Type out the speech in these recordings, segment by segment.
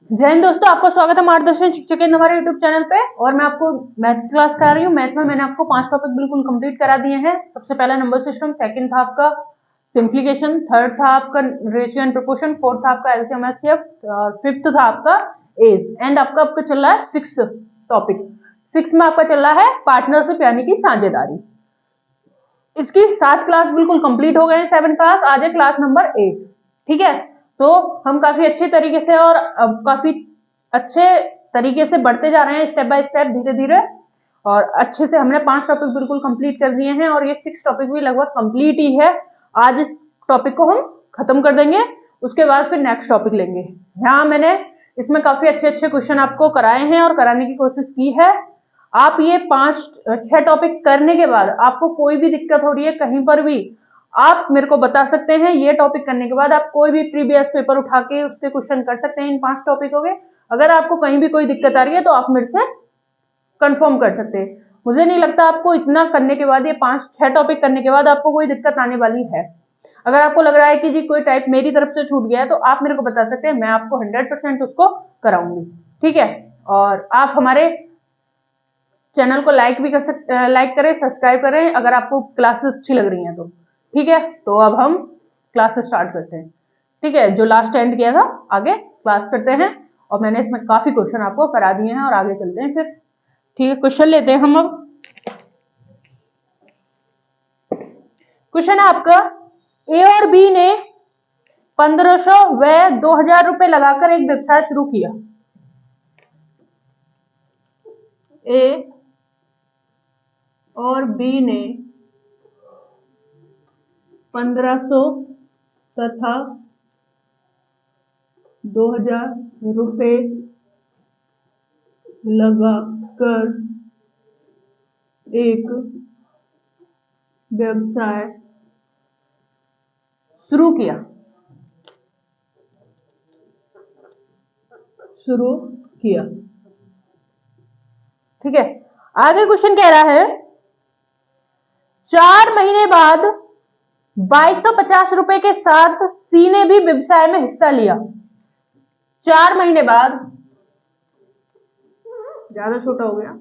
जय हिंद दोस्तों, आपका स्वागत है मार्गदर्शन शिक्षक केंद्र हमारे यूट्यूब चैनल पे। और मैं आपको मैथ क्लास करा रही हूँ। मैथ में मैंने आपको 5 टॉपिक बिल्कुल कंप्लीट करा दिए हैं। सबसे पहला नंबर सिस्टम, सेकंड था आपका सिंप्लीकेशन, थर्ड था आपका रेशियो एंड प्रोपोर्शन, फोर्थ था आपका एलसीएम एचसीएफ, और फिफ्थ था आपका एज, एंड आपका चल रहा है सिक्स टॉपिक। सिक्स में आपका चल रहा है पार्टनरशिप यानी कि साझेदारी। इसकी 7 क्लास बिल्कुल कंप्लीट हो गए हैं, 7 क्लास। आज है क्लास नंबर 8। ठीक है, तो हम काफी अच्छे तरीके से और काफी अच्छे तरीके से बढ़ते जा रहे हैं, स्टेप बाय स्टेप, धीरे धीरे। और अच्छे से हमने 5 टॉपिक बिल्कुल कंप्लीट कर दिए हैं और ये 6 टॉपिक भी लगभग कंप्लीट ही है। आज इस टॉपिक को हम खत्म कर देंगे, उसके बाद फिर नेक्स्ट टॉपिक लेंगे। यहाँ मैंने इसमें काफी अच्छे अच्छे क्वेश्चन आपको कराए हैं और कराने की कोशिश की है। आप ये 5-6 टॉपिक करने के बाद आपको कोई भी दिक्कत हो रही है कहीं पर भी, आप मेरे को बता सकते हैं। ये टॉपिक करने के बाद आप कोई भी प्रीवियस पेपर उठा के उससे क्वेश्चन कर सकते हैं इन 5 टॉपिकों के। अगर आपको कहीं भी कोई दिक्कत आ रही है तो आप मेरे से कंफर्म कर सकते हैं। मुझे नहीं लगता आपको इतना करने के बाद, ये 5-6 टॉपिक करने के बाद आपको कोई दिक्कत आने वाली है। अगर आपको लग रहा है कि जी कोई टाइप मेरी तरफ से छूट गया है तो आप मेरे को बता सकते हैं, मैं आपको 100% उसको कराऊंगी। ठीक है, और आप हमारे चैनल को लाइक भी कर सकते, लाइक करें, सब्सक्राइब करें अगर आपको क्लासेस अच्छी लग रही हैं तो। ठीक है, तो अब हम क्लास स्टार्ट करते हैं। ठीक है, जो लास्ट एंड किया था आगे क्लास करते हैं। और मैंने इसमें काफी क्वेश्चन आपको करा दिए हैं और आगे चलते हैं फिर। ठीक है, क्वेश्चन लेते हैं हम अब। क्वेश्चन है आपका, ए और बी ने 1500 व 2000 रुपए लगाकर एक व्यवसाय शुरू किया। ए और बी ने 1500 तथा 2000 रुपए लगाकर एक व्यवसाय शुरू किया। ठीक है, आगे क्वेश्चन कह रहा है, 4 महीने बाद 2250 रुपए के साथ सी ने भी व्यवसाय में हिस्सा लिया। 4 महीने बाद, ज्यादा छोटा हो गया,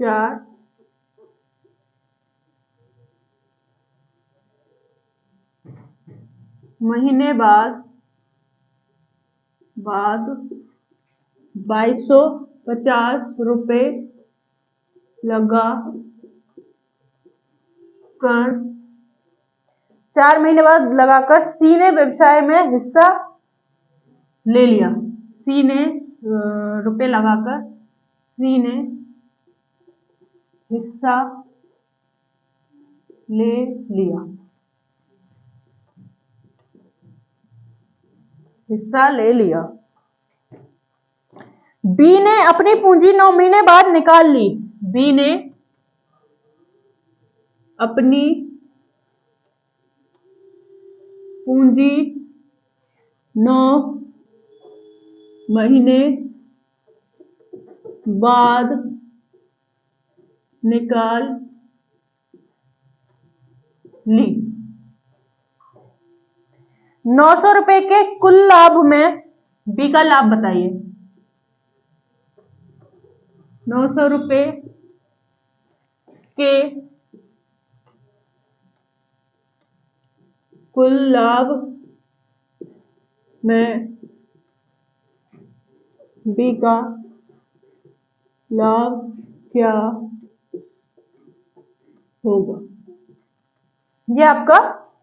4 महीने बाद 2250 रुपए लगा कर 4 महीने बाद लगाकर सी ने व्यवसाय में हिस्सा ले लिया। सी ने रुपए लगाकर सी ने हिस्सा ले लिया। हिस्सा ले लिया। बी ने अपनी पूंजी 9 महीने बाद निकाल ली। बी ने अपनी पूंजी 9 महीने बाद निकाल ली। 900 रुपए के कुल लाभ में बी का लाभ बताइए। 900 रुपए के कुल लाभ में बी का लाभ क्या होगा? ये आपका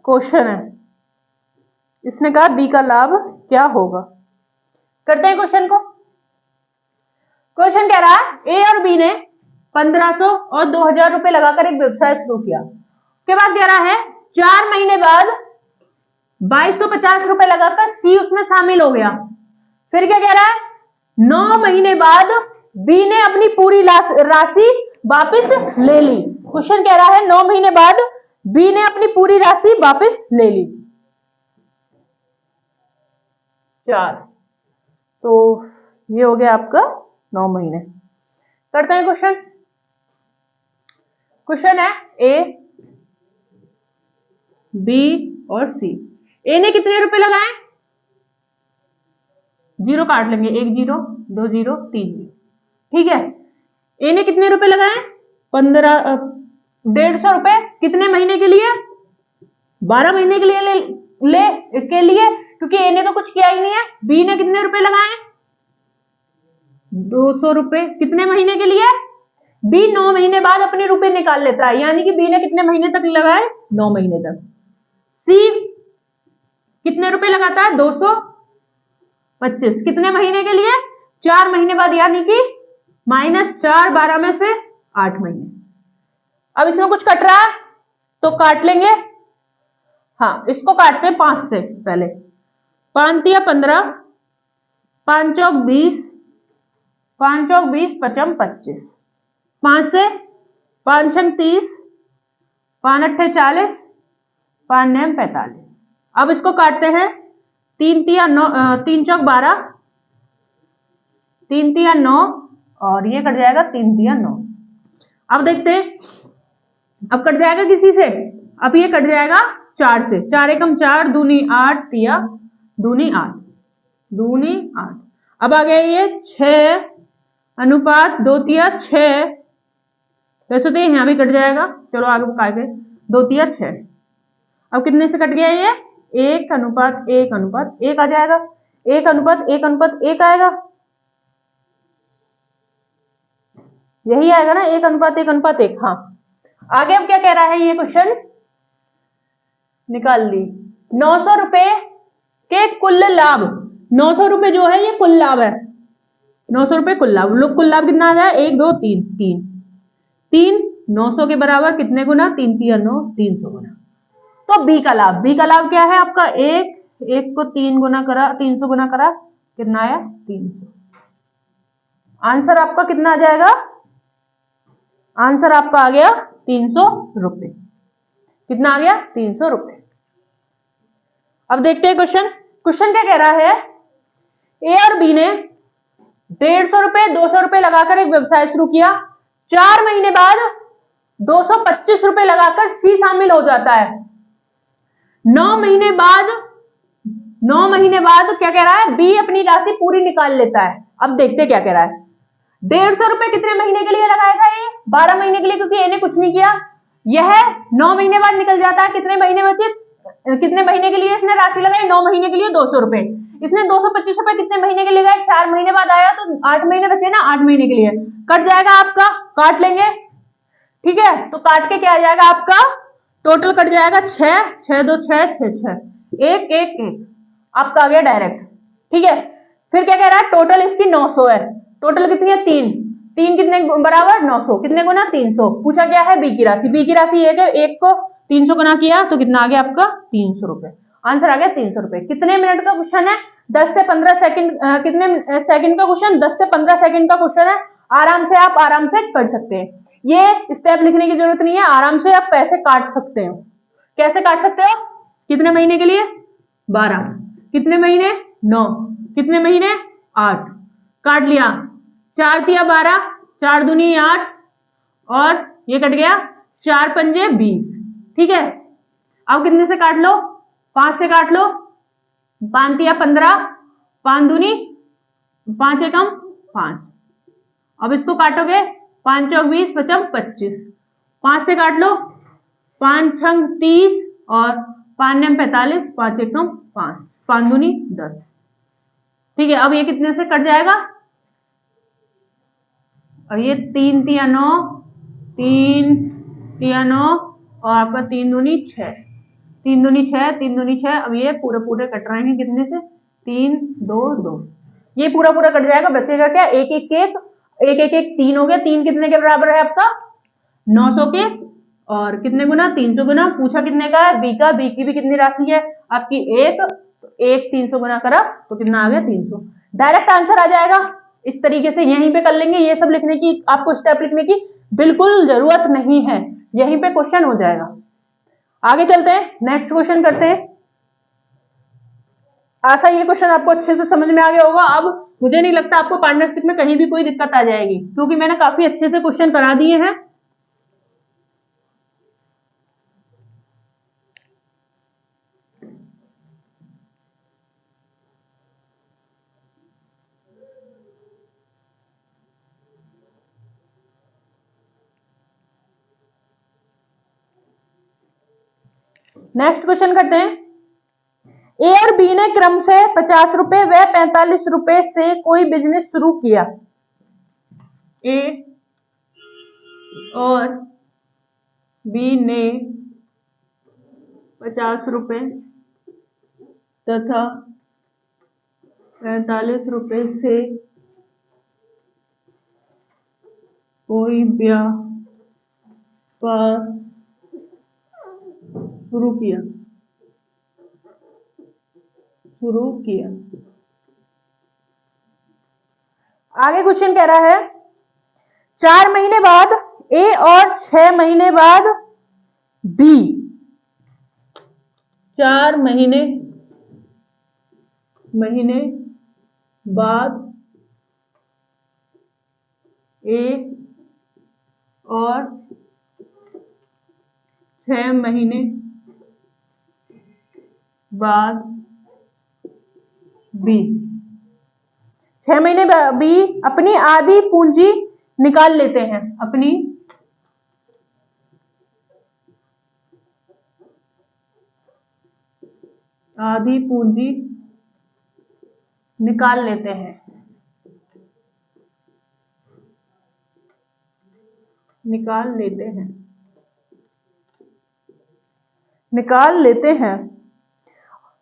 क्वेश्चन है। इसने कहा बी का लाभ क्या होगा। करते हैं क्वेश्चन को। क्वेश्चन कह रहा है, ए और बी ने 1500 और 2000 रुपए लगाकर एक व्यवसाय शुरू किया। उसके बाद कह रहा है 4 महीने बाद 2250 रुपए लगाकर सी उसमें शामिल हो गया। फिर क्या कह रहा है, 9 महीने बाद बी ने अपनी पूरी राशि वापस ले ली। क्वेश्चन कह रहा है 9 महीने बाद बी ने अपनी पूरी राशि वापस ले ली। 4, तो ये हो गया आपका 9 महीने। करते हैं क्वेश्चन। क्वेश्चन है, ए, बी और सी। ए ने कितने रुपए लगाए? जीरो काट लेंगे, 1 जीरो 2 जीरो 3 जीरो, ठीक है। ए ने कितने रुपए लगाए? 15 150 रुपए, कितने महीने के लिए? 12 महीने के लिए के लिए, क्योंकि ए ने तो कुछ किया ही नहीं है। बी ने कितने रुपए लगाए? 200 रुपए, कितने महीने के लिए? बी 9 महीने बाद अपने रुपए निकाल लेता है, यानी कि बी ने कितने महीने तक लगाए? 9 महीने तक। सी कितने रुपए लगाता है? 225, कितने महीने के लिए? 4 महीने बाद, यानी कि -4 12 में से 8 महीने। अब इसमें कुछ कट रहा है तो काट लेंगे। हाँ, इसको काटते हैं 5 से पहले। 5 तिया 15, 5 चौक 20, 5 चौक 20, 5 25, 5 से 5 छंग 30, 5 अट्ठे 40, 5 नैम 45। अब इसको काटते हैं। 3 तिया 9, 3 चौक 12, 3 तिया 9, और ये कट जाएगा 3 तिया 9। अब देखते हैं, अब कट जाएगा किसी से? अब ये कट जाएगा 4 से। 4 एकम 4, दूनी 8, तिया दूनी 8, दूनी 8। अब आ गया ये 6 अनुपात 2 तिया 6, वैसे तो ये यहां भी कट जाएगा, चलो आगे काटे। 2 तिया 6। अब कितने से कट गया ये? 1 अनुपात 1 अनुपात 1 आ जाएगा। 1 अनुपात 1 अनुपात 1 आएगा, यही आएगा ना, 1 अनुपात 1 अनुपात 1। हाँ, आगे अब क्या कह रहा है ये क्वेश्चन? निकाल ली 900 रुपए के कुल लाभ। 900 रुपए जो है ये कुल लाभ है। 900 रुपए कुल लाभ। लोग कुल लाभ कितना आ जाए? 1 2 3 3 3 900 के बराबर कितने गुना? 3 तिया 9, 300 गुना। तो बी का लाभ, बी का लाभ क्या है आपका? 1 को 3 गुना करा, 300 गुना करा, कितना आया? 300। आंसर आपका कितना आ जाएगा? आंसर आपका आ गया 300 रुपए। कितना आ गया? 300 रुपए। अब देखते हैं क्वेश्चन। क्वेश्चन क्या कह रहा है? ए और बी ने 150 रुपए 200 रुपए लगाकर एक व्यवसाय शुरू किया। 4 महीने बाद 225 रुपए लगाकर सी शामिल हो जाता है। 9 महीने बाद, 9 महीने बाद क्या कह रहा है? बी अपनी राशि पूरी निकाल लेता है। अब देखते क्या कह रहा है। 150 रुपए कितने महीने के लिए लगाएगा? ये 12 महीने के लिए, क्योंकि ए ने कुछ नहीं किया। यह 9 महीने बाद निकल जाता है। कितने महीने बचे? कितने महीने के लिए इसने राशि लगाई? 9 महीने के लिए 200 रुपए। इसने 225 रुपए कितने महीने के लिए लगाए? 4 महीने बाद आया, तो 8 महीने बचे ना, 8 महीने के लिए कट जाएगा आपका, काट लेंगे, ठीक है। तो काट के क्या आ जाएगा आपका? टोटल कट जाएगा 6 6 2 6 6 6, 1 1 1 आपका आ गया डायरेक्ट, ठीक है। फिर क्या कह रहा है? टोटल इसकी 900 है। टोटल कितनी है? 3 3 कितने बराबर? 900, कितने गुना? 300। पूछा क्या है? बी की राशि। बी की राशि 1 है, 1 को 300 गुना किया तो कितना आ गया आपका? 300 रुपए। आंसर आ गया 300 रुपए। कितने मिनट का क्वेश्चन है? 10 से 15 सेकंड, कितने सेकंड का क्वेश्चन? 10 से 15 सेकंड का क्वेश्चन है। आराम से आप आराम से कर सकते हैं। ये स्टेप लिखने की जरूरत नहीं है, आराम से आप पैसे काट सकते हो। कैसे काट सकते हो? कितने महीने के लिए? 12, कितने महीने? 9, कितने महीने? 8, काट लिया। 4 तिया 12, 4 दूनी 8, और ये कट गया 4 पंजे 20, ठीक है। अब कितने से काट लो? 5 से काट लो। 5 तिया 15, 5 दूनी 5 एकम 5। अब इसको काटोगे, 5 चौक 20, 5 25, 5 से काट लो। 5 छंग 30, और 5 नम 45, 5 एकम 5, 5 दूनी 10, ठीक है। अब ये कितने से कट जाएगा? और ये 3 तिया 9, 3 तिया 9, और आपका 3 दूनी 6, 3 दूनी 6, 3 दूनी 6। अब ये पूरे पूरे कट रहे हैं कितने से? 3 2 2, ये पूरा पूरा कट जाएगा। बचेगा क्या? 1 1 1 1 1 1 3 हो गया। 3 कितने के बराबर है आपका? 900 के, और कितने गुना? 300 गुना। पूछा कितने का है? बी का। बी की भी कितनी राशि है आपकी? 1, तो 1 300 गुना करा तो कितना आ गया? 300। डायरेक्ट आंसर आ जाएगा। इस तरीके से यहीं पे कर लेंगे। ये सब लिखने की, आपको स्टेप लिखने की बिल्कुल जरूरत नहीं है, यहीं पे क्वेश्चन हो जाएगा। आगे चलते हैं, नेक्स्ट क्वेश्चन करते हैं। आशा ये क्वेश्चन आपको अच्छे से समझ में आ गया होगा। अब मुझे नहीं लगता आपको पार्टनरशिप में कहीं भी कोई दिक्कत आ जाएगी, क्योंकि मैंने काफी अच्छे से क्वेश्चन करा दिए हैं। नेक्स्ट क्वेश्चन करते हैं। ए और बी ने क्रम से 50 रुपए व 45 रुपए से कोई बिजनेस शुरू किया। ए और बी ने 50 रुपए तथा 45 रुपए से कोई व्यापार शुरू किया। आगे क्वेश्चन कह रहा है 4 महीने बाद ए और 6 महीने बाद बी। 4 महीने बाद ए और 6 महीने बाद बी। 6 महीने बी अपनी आधी पूंजी निकाल लेते हैं। अपनी आधी पूंजी निकाल लेते हैं।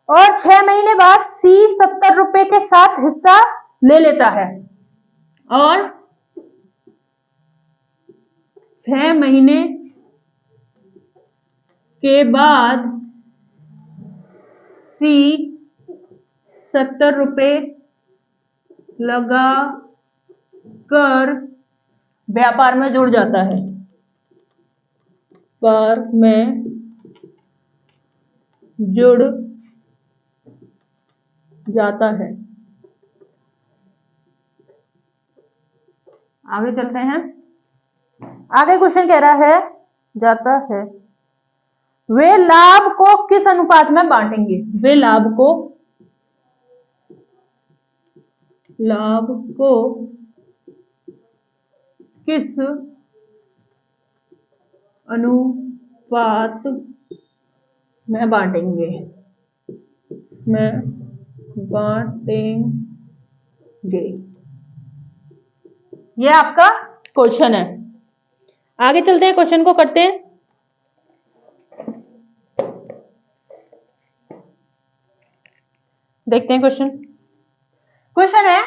और 6 महीने बाद सी 70 रुपए के साथ हिस्सा ले लेता है। और 6 महीने के बाद सी 70 रुपए लगा कर व्यापार में जुड़ जाता है। आगे चलते हैं। आगे क्वेश्चन कह रहा है जाता है वे लाभ को किस अनुपात में बांटेंगे। वे लाभ को किस अनुपात में बांटेंगे। ये आपका क्वेश्चन है। आगे चलते हैं, क्वेश्चन को करते हैं। देखते हैं क्वेश्चन है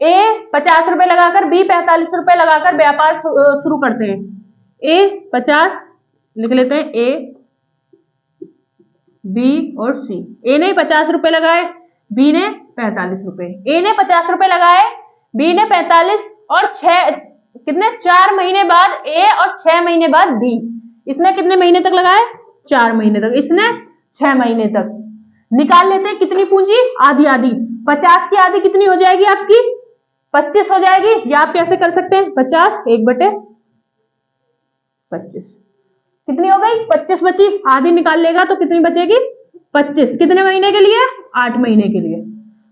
ए 50 रुपए लगाकर बी 45 रुपए लगाकर व्यापार शुरू करते हैं। ए 50 लिख लेते हैं, ए बी और सी। ए ने 50 रुपए लगाए, बी ने 45 रुपए। ए ने 50 रुपए लगाए, बी ने 45 और 4 महीने बाद ए और 6 महीने बाद बी। इसने कितने महीने तक लगाए? 4 महीने तक। इसने 6 महीने तक। निकाल लेते हैं कितनी पूंजी? आधी आधी। 50 की आधी कितनी हो जाएगी आपकी? 25 हो जाएगी। या आप कैसे कर सकते हैं 50 1/25 कितनी हो गई? 25 बची। आधी निकाल लेगा तो कितनी बचेगी? 25। कितने महीने के लिए? 8 महीने के लिए।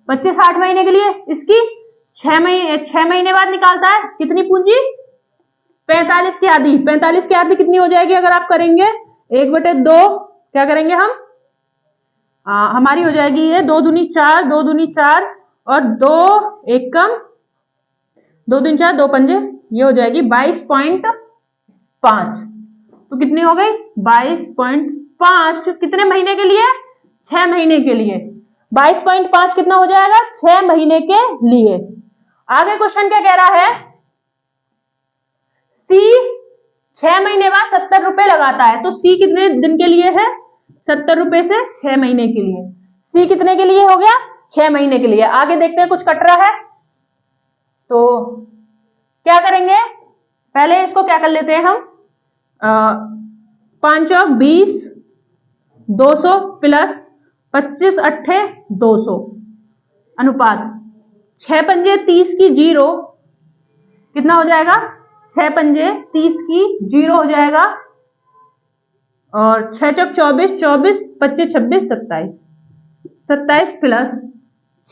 25 8 महीने के लिए। इसकी 6 महीने बाद निकालता है कितनी पूंजी? 45 की आधी। 45 की आधी कितनी हो जाएगी अगर आप करेंगे? 1/2 क्या करेंगे हम? हमारी हो जाएगी ये 2 दूनी 4 2 दूनी 4 और 2 1 कम 2 दूनी 4 2 पंजे, ये हो जाएगी 22.5। तो कितनी हो गई? 22.5। कितने महीने के लिए? 6 महीने के लिए। 22.5 कितना हो जाएगा? 6 महीने के लिए। आगे क्वेश्चन क्या कह रहा है? सी 6 महीने बाद 70 रुपए लगाता है। तो सी कितने दिन के लिए है? 70 रुपए से 6 महीने के लिए। सी कितने के लिए हो गया? 6 महीने के लिए। आगे देखते हैं, कुछ कट रहा है तो क्या करेंगे? पहले इसको क्या कर लेते हैं हम? 5 और 20 200 प्लस 25 8 200 अनुपात 6 पंजे 30 की 0 कितना हो जाएगा? 6 पंजे 30 की 0 हो जाएगा। और 6 चौक 24 24 25 26 27 27 प्लस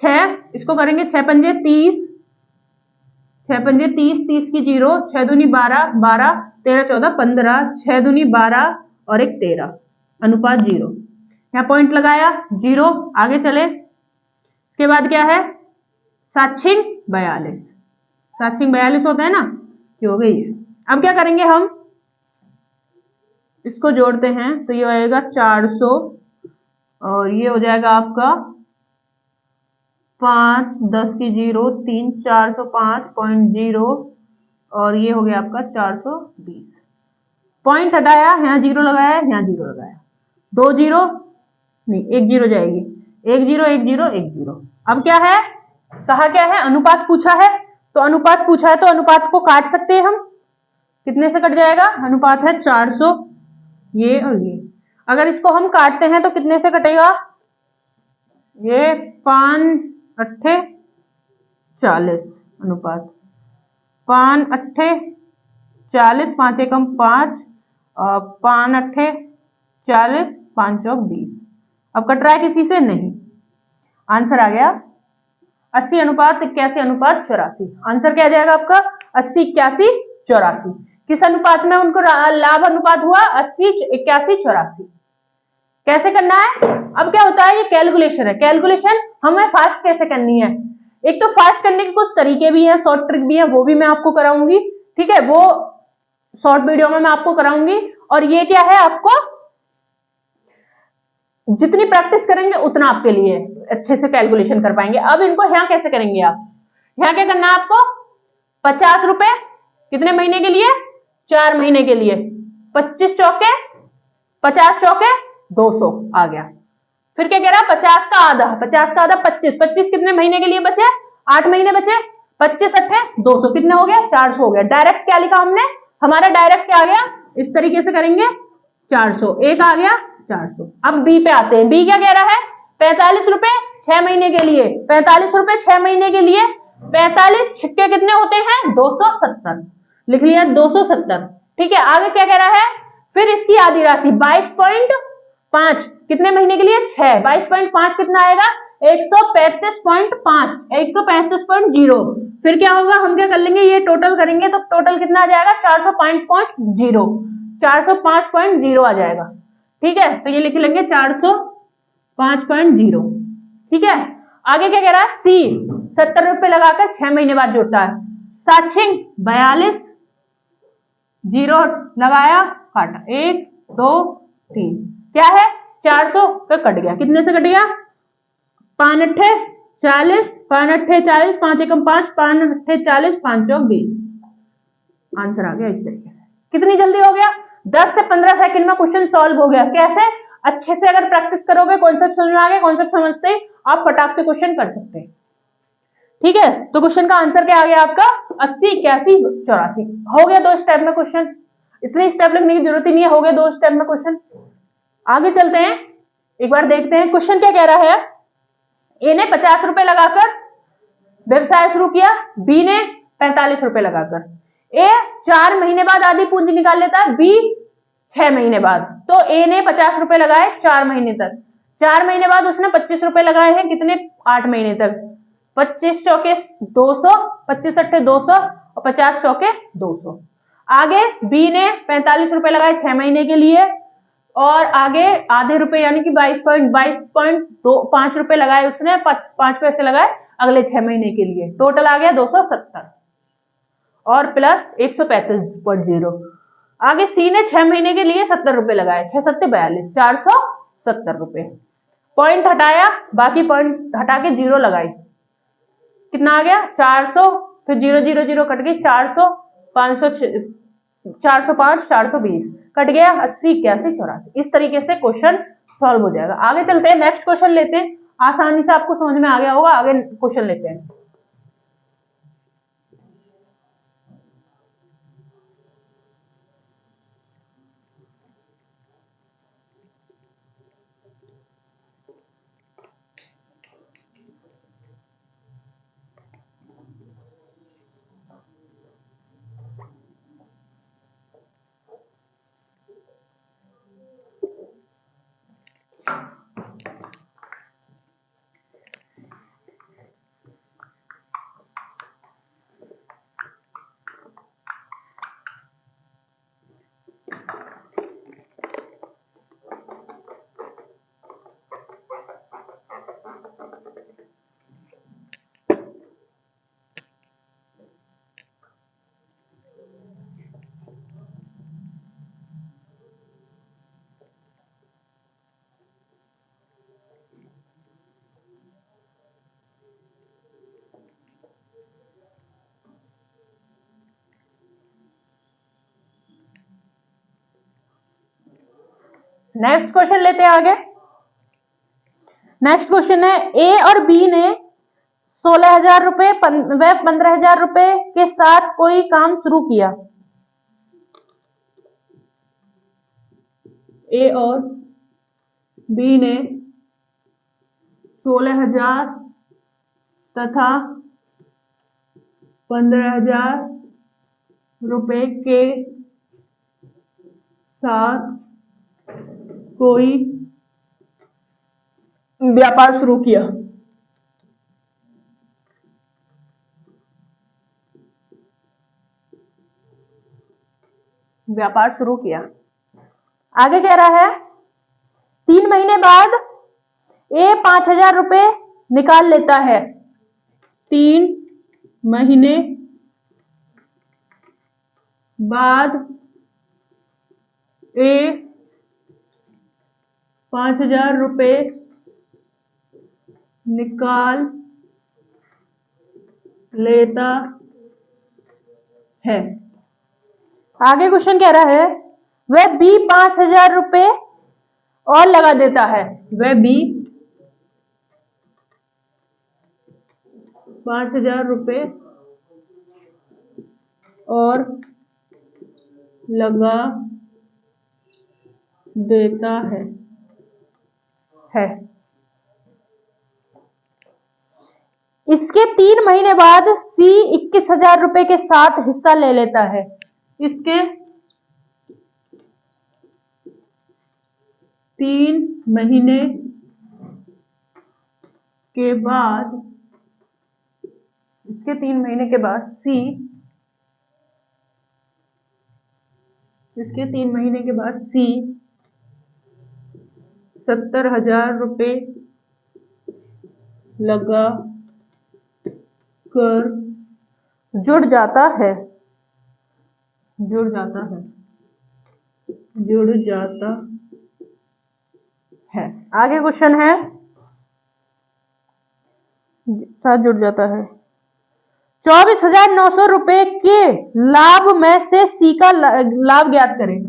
6 इसको करेंगे 6 पंजे 30 6 पंजे 30 30 की 0 6 दूनी 12 12 13 14 15 6 दूनी 12 और 1 13 अनुपात 0। यहाँ पॉइंट लगाया 0। आगे चले, इसके बाद क्या है 7×42। 7×42 होता है ना, ये हो गई है। अब क्या करेंगे हम, इसको जोड़ते हैं तो ये आएगा 400 और ये हो जाएगा आपका 5 10 की 0 3 405.0 और ये हो गया आपका 420। पॉइंट हटाया, यहाँ 0 लगाया, यहाँ 0 लगाया, 2 0 नहीं 1 0 जाएगी, 1 0 1 0 1 0। अब क्या है, कहा क्या है, अनुपात पूछा है, तो अनुपात पूछा है तो अनुपात को काट सकते हैं हम। कितने से कट जाएगा, अनुपात है 400, ये और ये। अगर इसको हम काटते हैं तो कितने से कटेगा, ये 5 8 40 अनुपात 5 8 40, 5 एकम 5, 5 8 40, 5 चौक 20। अब कट रहा है किसी से, नहीं। आंसर आ गया 80:81:84। आंसर क्या आ जाएगा आपका 80:81:84। किस अनुपात में उनको लाभ अनुपात हुआ, 80:81:84। कैसे करना है, अब क्या होता है, ये कैलकुलेशन है। कैलकुलेशन हमें फास्ट कैसे करनी है, एक तो फास्ट करने के कुछ तरीके भी हैं, शॉर्ट ट्रिक भी है, वो भी मैं आपको कराऊंगी। ठीक है, वो शॉर्ट वीडियो में मैं आपको कराऊंगी। और ये क्या है, आपको जितनी प्रैक्टिस करेंगे उतना आपके लिए अच्छे से कैलकुलेशन कर पाएंगे। अब इनको यहाँ कैसे करेंगे आप, यहाँ क्या करना है आपको, 50 रुपए कितने महीने के लिए, 4 महीने के लिए, 25 चौके 50 चौके 200 आ गया। फिर क्या कह रहा है, 50 का आधा, 50 का आधा 25, 25 कितने महीने के लिए बचे, 8 महीने बचे, 25 8 200 कितने हो गया, 400 हो गया। डायरेक्ट क्या लिखा हमने, हमारा डायरेक्ट क्या आ गया, इस तरीके से करेंगे 400, एक आ गया 400। अब बी पे आते हैं, बी क्या कह रहा है, 45 रुपए 6 महीने के लिए, 45 रुपए 6 महीने के लिए, 45 छिक्के कितने होते हैं 270, लिख लिया 270। ठीक है, आगे क्या कह रहा है, फिर इसकी आधी राशि 22.5 कितने महीने के लिए 6, 22.5 कितना आएगा 135.5, 135.0। फिर क्या होगा, हम क्या कर लेंगे, ये टोटल करेंगे तो टोटल कितना आ जाएगा 405.0, 405.0 आ जाएगा। ठीक है, तो ये लिख लेंगे 405.0। ठीक है, आगे क्या कह रहा है, सी 70 रुपए लगाकर 6 महीने बाद जुड़ता है, 7×42 0 लगाया काटा, 1 2 3 क्या है 400 का कट गया, कितने से कट गया, 5 8 40, 5 8 40, 5 एकम 5, 5 8 40, 5 चौक 20। आंसर आ गया इस तरीके से। कितनी जल्दी हो गया, 10 से 15 सेकंड में क्वेश्चन सॉल्व हो गया। कैसे, अच्छे से अगर प्रैक्टिस करोगे, कॉन्सेप्ट समझ में आ गया, कॉन्सेप्ट समझते ही आप फटाक से क्वेश्चन कर सकते हैं। ठीक है, तो क्वेश्चन का आंसर क्या आ गया आपका 80×81:84 हो गया। 2 स्टेप में क्वेश्चन, इतनी स्टेप लिखने की जरूरत ही नहीं है, हो गया 2 स्टेप में क्वेश्चन। आगे चलते हैं, एक बार देखते हैं क्वेश्चन क्या कह रहा है। ए ने 50 रुपए लगाकर व्यवसाय शुरू किया, बी ने 45 रुपए लगाकर। ए 4 महीने बाद आधी पूंजी निकाल लेता है, बी 6 महीने बाद। तो ए ने 50 रुपए लगाए 4 महीने तक, 4 महीने बाद उसने 25 रुपए लगाए हैं, कितने 8 महीने तक, 25 चौके 200, 25 8 200 और 50 चौके 200। आगे बी ने 45 रुपए लगाए 6 महीने के लिए और आगे आधे रुपए यानी कि 22.5 रुपए लगाए उसने, 5 पैसे लगाए अगले 6 महीने के लिए। टोटल आ गया 270 और प्लस 135.0। आगे सी ने 6 महीने के लिए 70 रुपए लगाए, 6 7 42, 470 रुपए। पॉइंट हटाया, बाकी पॉइंट हटा के 0 लगाई, कितना आ गया 400, फिर 0 0 0 कट गई 400, 500 405 420 कट गया 80×81:84। इस तरीके से क्वेश्चन सॉल्व हो जाएगा। आगे चलते हैं, नेक्स्ट क्वेश्चन लेते हैं। आसानी से आपको समझ में आ गया होगा, आगे क्वेश्चन लेते हैं। नेक्स्ट क्वेश्चन लेते हैं आगे। नेक्स्ट क्वेश्चन है, ए और बी ने 16,000 रुपए व 15,000 रुपए के साथ कोई काम शुरू किया। ए और बी ने 16,000 तथा 15,000 रुपए के साथ कोई व्यापार शुरू किया। व्यापार शुरू किया। आगे कह रहा है 3 महीने बाद ए 5,000 रुपए निकाल लेता है। 3 महीने बाद ए 5,000 रुपए निकाल लेता है। आगे क्वेश्चन कह रहा है वह बी 5,000 रुपए और लगा देता है। वह बी 5,000 रुपए और लगा देता है। इसके 3 महीने बाद सी 21,000 रुपए के साथ हिस्सा ले लेता है। इसके 3 महीने के बाद सी 70,000 रुपए लगा कर जुड़ जाता है। आगे क्वेश्चन है, साथ जुड़ जाता है। 24,900 रुपए के लाभ में से सी का लाभ ज्ञात करें।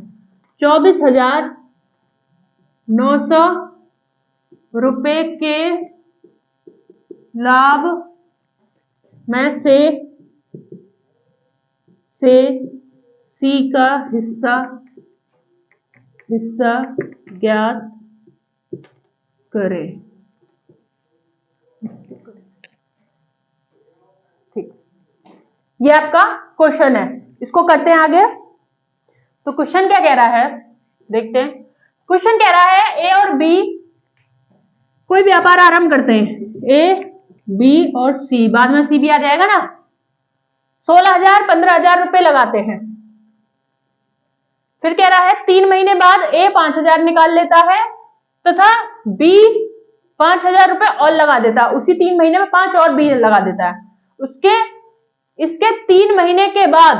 24,900 रुपए के लाभ में से सी का हिस्सा ज्ञात करें। ठीक, ये आपका क्वेश्चन है। इसको करते हैं आगे। तो क्वेश्चन क्या कह रहा है देखते हैं। क्वेश्चन कह रहा है ए और बी कोई व्यापार आरंभ करते हैं। ए, बी और सी, बाद में सी भी आ जाएगा ना। 16,000 15,000 रुपए लगाते हैं। फिर कह रहा है 3 महीने बाद ए 5,000 निकाल लेता है तथा बी 5,000 रुपए और लगा देता है। उसी 3 महीने में 5 और बी लगा देता है। इसके 3 महीने के बाद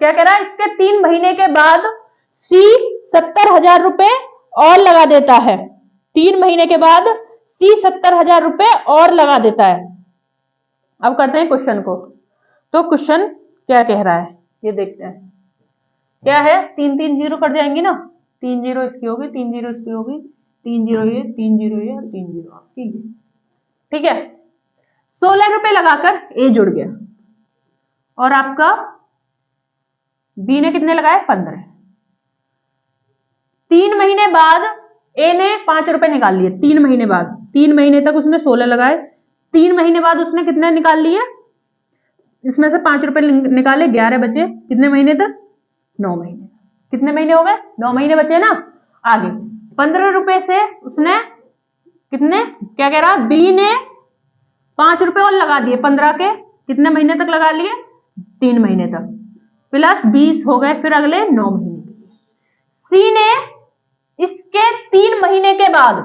क्या कह रहा है, इसके 3 महीने के बाद सी 70,000 रुपए और लगा देता है। 3 महीने के बाद सी 70,000 रुपए और लगा देता है। अब करते हैं क्वेश्चन को। तो क्वेश्चन क्या कह रहा है ये देखते हैं। क्या है, 3 जीरो कट जाएंगे ना। 3 जीरो इसकी होगी, 3 जीरो इसकी होगी, 3 जीरो ये, 3 जीरो ये और 3 जीरो आपकी। ठीक है, 16 रुपए लगाकर ए जुड़ गया और आपका बी ने कितने लगाए 15। 3 महीने बाद ए ने 5 रुपए निकाल लिए। 3 महीने बाद, 3 महीने तक उसने 16 लगाए। 3 महीने बाद उसने कितने निकाल लिए, इसमें से 5 रुपए निकाले, 11 बचे। कितने महीने तक, 9 महीने। कितने महीने हो गए, 9 महीने बचे ना। आगे 15 रुपए से उसने कितने, क्या कह रहा, बी ने 5 रुपए और लगा दिए 15 के। कितने महीने तक लगा लिए, 3 महीने तक, प्लस 20 हो गए फिर अगले 9 महीने के लिए। सी ने इसके 3 महीने के बाद,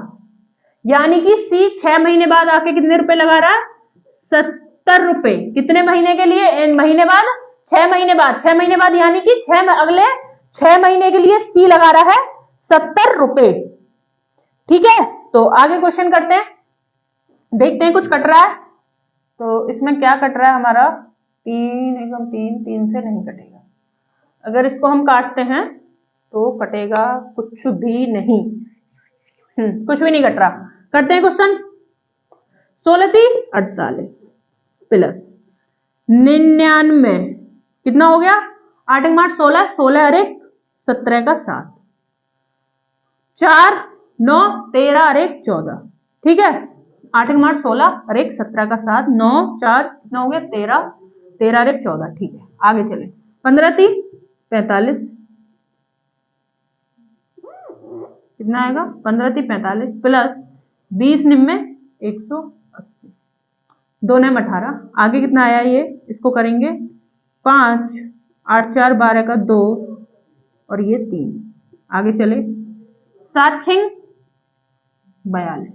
यानी कि सी 6 महीने बाद आके कितने रुपए लगा रहा, 70 रुपए। कितने महीने के लिए, महीने बाद, 6 महीने बाद। 6 महीने बाद यानी कि अगले 6 महीने के लिए सी लगा रहा है 70 रुपए। ठीक है, तो आगे क्वेश्चन करते हैं, देखते हैं कुछ कट रहा है। तो इसमें क्या कट रहा है हमारा, 3 एकम 3 से नहीं कटेगा। अगर इसको हम काटते हैं तो कटेगा कुछ भी नहीं, कुछ भी नहीं कट रहा। करते हैं क्वेश्चन। 16×3 = 48 प्लस 99 कितना हो गया? 8×8 16, 16 और 1 17 का 7, 4 9 13 और 1 14। ठीक है, 8×8 16 और 1 17 का 7, 9 4 कितना हो गया? 13, 13 और 1 14। ठीक है, आगे चले। 15×3 = 45 कितना आएगा? 15×3 = 45 प्लस 20 निम्न 180, 2 9 18। आगे कितना आया ये? इसको करेंगे 5 8 4 12 का 2 और ये 3। आगे चले 7 6 42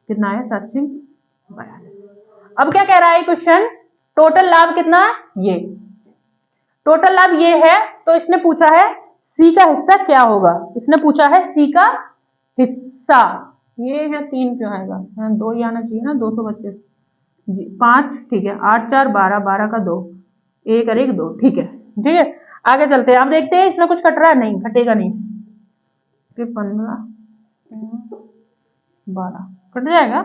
कितना आया? 7 6 42। अब क्या कह रहा है क्वेश्चन? टोटल लाभ कितना है? ये टोटल लाभ ये है, तो इसने पूछा है सी का हिस्सा क्या होगा। इसने पूछा है सी का हिस्सा। ये है 3 क्यों आएगा? 2 ही आना चाहिए ना। 225 जी 5। ठीक है, 8 4 12, 12 का 2, 1 और 1 2। ठीक है, ठीक है, आगे चलते हैं। आप देखते हैं इसमें कुछ कट रहा है? नहीं कटेगा नहीं। 15 12 कट जाएगा।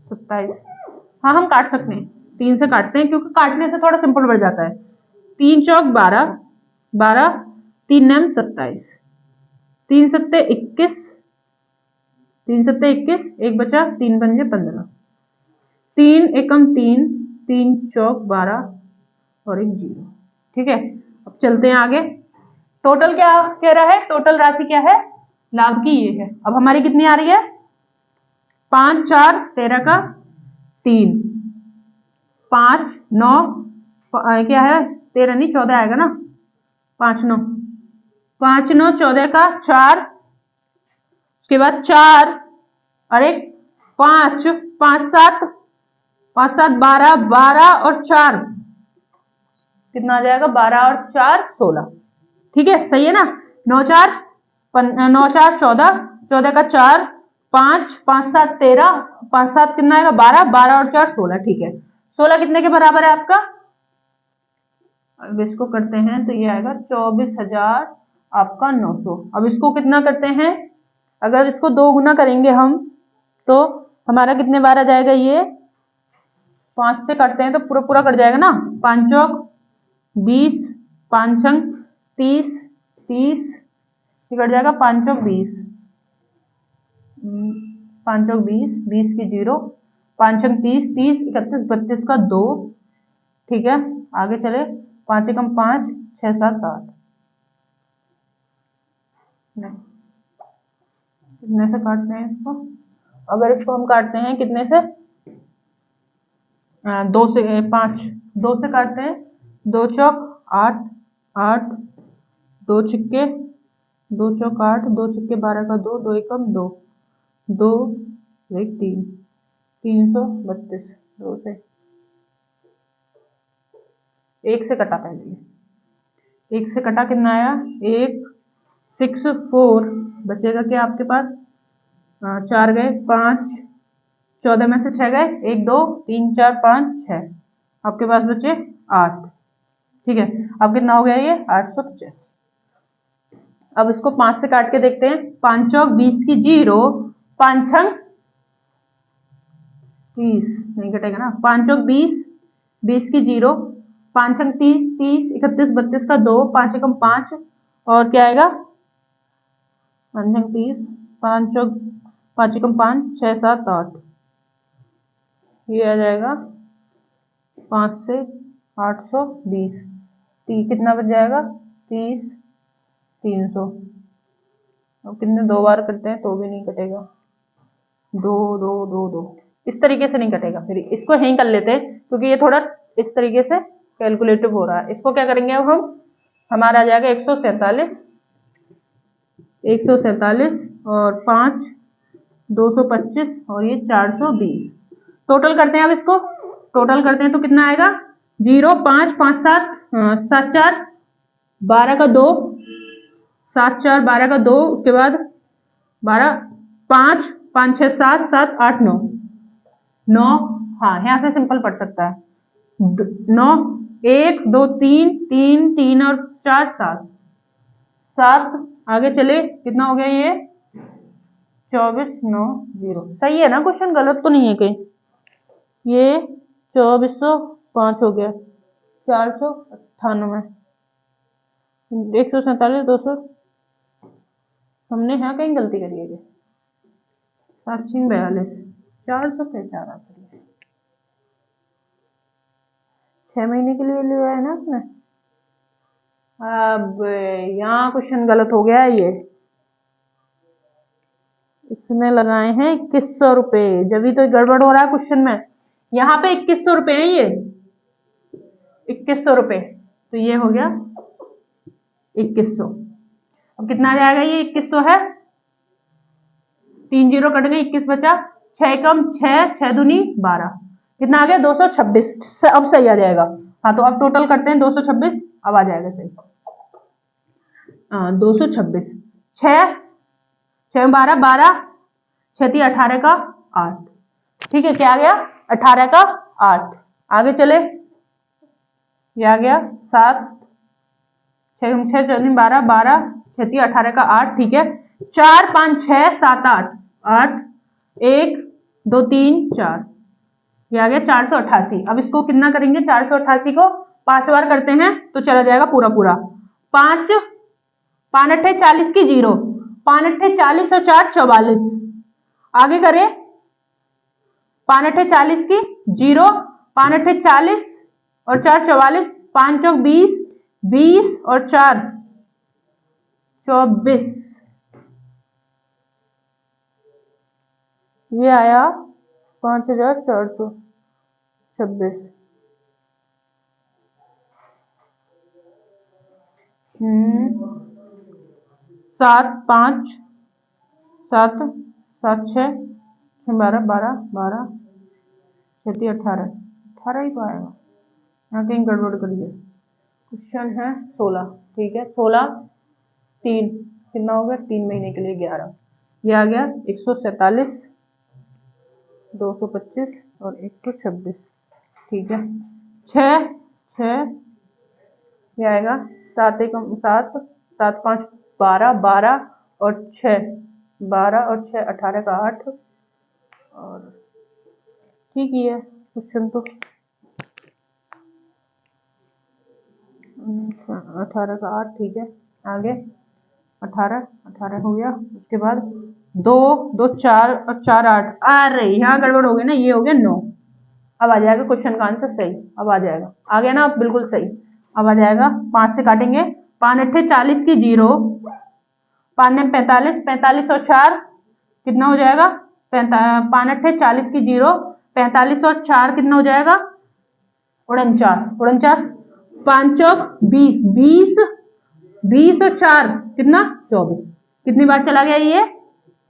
27। हाँ हम काट सकते हैं, 3 से काटते हैं क्योंकि काटने से थोड़ा सिंपल बढ़ जाता है। 3 चौक 12, 12 3 9 27, 3 7 21, 3 7 21, 1 बचा, 3 पंजे 15, 3 एकम 3, 3 चौक 12 और 1 0। ठीक है, अब चलते हैं आगे। टोटल क्या कह रहा है? टोटल राशि क्या है लाभ की? ये है। अब हमारी कितनी आ रही है? 5 4 13 का 3, 5 9 क्या है? 13 नहीं 14 आएगा ना। 5 9 5 9 14 का 4, उसके बाद 4 और 1 5, 5 7 5 7 12, 12 और 4 कितना आ जाएगा? 12 और 4 16। ठीक है, सही है ना। 9 4 9 4 14, 14 का 4, 5 5 7 13, 5 7 कितना आएगा? 12, 12 और 4 16। ठीक है, 16 कितने के बराबर है आपका? अब इसको करते हैं तो ये आएगा 24,000 आपका 900। अब इसको कितना करते हैं? अगर इसको 2 गुना करेंगे हम तो हमारा कितने बार आ जाएगा? ये 5 से करते हैं तो पूरा पूरा कट जाएगा ना। 5 चौक 20, 5 छंग 30, 30 कट जाएगा। 5 चौक 20, 5 चौक 20, 20 की 0, 5 छंग 30, 30 31 32 का 2। ठीक है, आगे चले। 5 एकम 5, 6 7 8 नहीं, कितने से काटते हैं इसको? अगर इसको हम काटते हैं कितने से? 2 से 5, 2 से काटते हैं। 2 चौक 8 8, 2 छिक्के 2 चौक 8, 2 छिक्के 12 का 2, 2 एकम 2, 2 1 3, 332। 2 से 1 से कटा पहले, 1 से कटा कितना आया? 1 6 4 बचेगा क्या आपके पास? 4 गए 5, 14 में से 6 गए, 1 2 3 4 5 6, आपके पास बचे 8। ठीक है, अब कितना हो गया? ये 850। अब इसको 5 से काट के देखते हैं। 5 चौक 20 की 0, 5 छंग 30 नहीं कटेगा ना। 5 चौक 20, 20 की 0, 5 छंग 30, 30 31 32 का 2, 5 एकम 5 और क्या आएगा? 5 छंग 30, 5 चौक 5 एकम 5, 6 7 8, ये आ जाएगा 5 से 820। कितना बच जाएगा? 30 300। अब कितने 2 बार करते हैं तो भी नहीं कटेगा। 2 2 2 2 इस तरीके से नहीं कटेगा। फिर इसको यहीं कर लेते हैं क्योंकि ये थोड़ा इस तरीके से कैलकुलेटिव हो रहा है। इसको क्या करेंगे अब हम? हमारा आ जाएगा 147, 147 और 5 225 और ये 420। टोटल करते हैं। अब इसको टोटल करते हैं तो कितना आएगा? 0 5 5 7 7 4 12 का 2, 7 4 12 का 2, उसके बाद 12 5 5 6 7 7 8 9 9। हाँ यहाँ से सिंपल पढ़ सकता है। 9 1 2 3 3 3 और 4 7 7 आगे चले, कितना हो गया ये 24 9 0। सही है ना क्वेश्चन, गलत तो नहीं है कहीं। ये 2405 हो गया, 498, 147 200, हमने यहाँ कहीं गलती करी है। 742 400 कैसे आ रहा है? 6 महीने के लिए लिया है ना आपने। अब यहाँ क्वेश्चन गलत हो गया है। ये इसने लगाए हैं 2100 रुपए, जब ही तो गड़बड़ हो रहा है क्वेश्चन में। यहाँ पे 2100 रुपए है, ये 2100 रुपए, तो ये हो गया 2100। अब कितना आ जाएगा? ये 2100 है, 3 जीरो कट गए, 21 बचा, 6 कम 6, 6 दूनी 12, कितना आ गया 226। अब सही आ जाएगा। हाँ तो अब टोटल करते हैं 226, अब आ जाएगा सही। 226, 6 6 12 12, 6 18 का 8, ठीक है। क्या आ गया? 18 का 8। आगे चले, ये आ गया 7 6 6 12 12, 6 18 का 8, ठीक है। 4 5 6 7 8 8, 1 2 3 4, ये आ गया 488। अब इसको कितना करेंगे? 488 को 5 बार करते हैं तो चला जाएगा पूरा पूरा। 5 5 8 40 की 0, 5 8 40 और 4 44। आगे करें, 5 8 40 की 0, 5 8 40 और 4 44, 5 चौक 20, 20 और 4 24, ये आया 5426। 7 5 7 7 6 12 12 12, 6 18 18 ही तो आएगा, यहाँ कहीं गड़बड़ करिए। क्वेश्चन है 16, ठीक है। 16 3 कितना हो गया? 3 महीने के लिए 11, ये आ गया 147 225 और 126, ठीक है। 6 6, ये आएगा 7 1 7 7 5 12 12 और 6 12 और 6 18 का 8, और ठीक ही है क्वेश्चन तो। 18 का 8, ठीक है। आगे 18 18 हो गया, उसके बाद 2 2 4 और 4 8, अरे यहाँ गड़बड़ हो गई ना, ये हो गया 9। अब आ जाएगा क्वेश्चन का आंसर सही, अब आ जाएगा, आ गया ना बिल्कुल सही। अब आ जाएगा, 5 से काटेंगे, 5 8 40 की 0, 5 9 45 45 और 4 कितना हो जाएगा? 5 8 40 की 0, 45 और 4 कितना हो जाएगा? 49 49, 5 चौक 20 20, 20 और 4 कितना? 24। कितनी बार चला गया ये?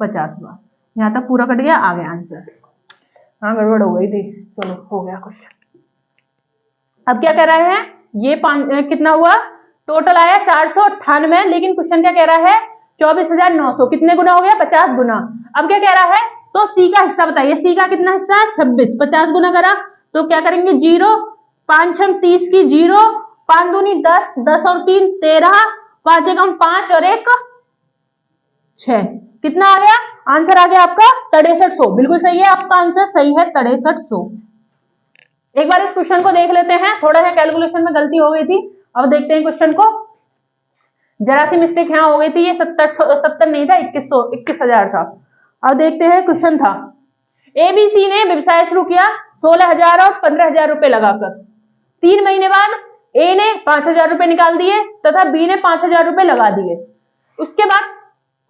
50 बार। यहाँ तक पूरा कट गया, आ गया आंसर। हाँ गड़बड़ हो गई थी, चलो हो गया क्वेश्चन। अब क्या कर रहे हैं? ये कितना हुआ? टोटल आया 498, लेकिन क्वेश्चन क्या कह रहा है? 24,900। कितने गुना हो गया? 50 गुना। अब क्या कह रहा है? तो सी का हिस्सा बताइए। सी का कितना हिस्सा है? 26। 50 गुना करा तो क्या करेंगे? 0, 5 6 30 की 0, 5 दूनी 10, 10 और 3 13, 5 एकम 5 और 1 6, कितना आ गया? आंसर आ गया आपका 6300। बिल्कुल सही है, आपका आंसर सही है 6300। एक बार इस क्वेश्चन को देख लेते हैं, थोड़ा सा कैलकुलेशन में गलती हो गई थी। अब देखते हैं क्वेश्चन को, जरा सी मिस्टेक यहाँ हो गई थी, ये 70 नहीं था, 21,000 था। अब देखते हैं क्वेश्चन था, एबीसी ने व्यवसाय शुरू किया 16,000 और 15,000 रुपए लगाकर। 3 महीने बाद ए ने 5,000 रुपए निकाल दिए तथा बी ने 5,000 रुपए लगा दिए। उसके बाद